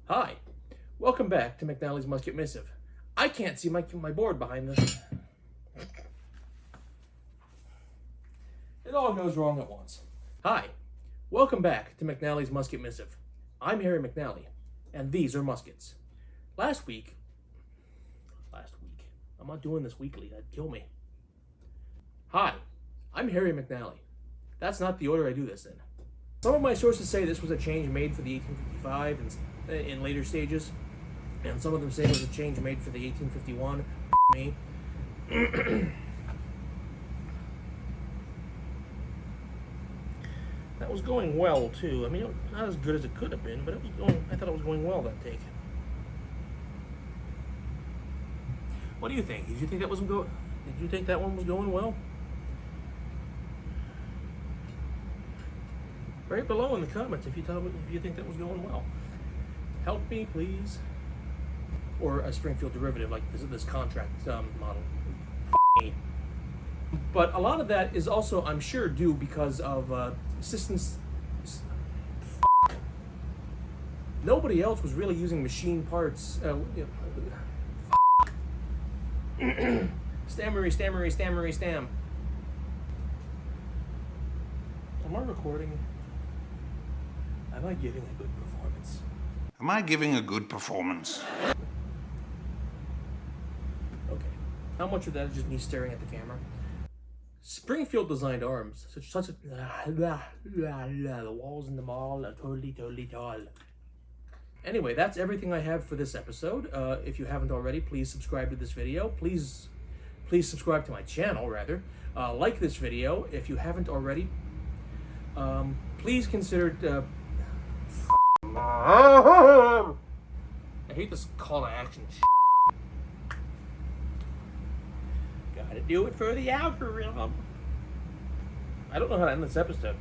Hi, welcome back to McNally's Musket Missive. I can't see my board behind this. It all goes wrong at once. Hi, welcome back to McNally's Musket Missive. I'm Harry McNally, and these are muskets. Last week, I'm not doing this weekly, that'd kill me. Hi, I'm Harry McNally. That's not the order I do this in. Some of my sources say this was a change made for the 1855 and in later stages, and some of them say it was a change made for the 1851. Me. That was going well too. I mean, not as good as it could have been, but it was going. I thought it was going well that take. What do you think? Did you think that wasn't go? Did you think that one was going well? Right below in the comments if you tell me if you think that was going well. Help me, please. Or a Springfield derivative like this contract model. Me. But a lot of that is also, I'm sure, due because of assistance. Nobody else was really using machine parts. Stammery, stam. Am I recording? Am I giving a good performance? Am I giving a good performance? Okay. How much of that is just me staring at the camera? Springfield designed arms. Such a the walls in the mall are totally tall. Anyway, that's everything I have for this episode. If you haven't already, please subscribe to this video. Please subscribe to my channel, rather. Like this video if you haven't already. Please consider. I hate this call to action. Gotta do it for the algorithm. I don't know how to end this episode.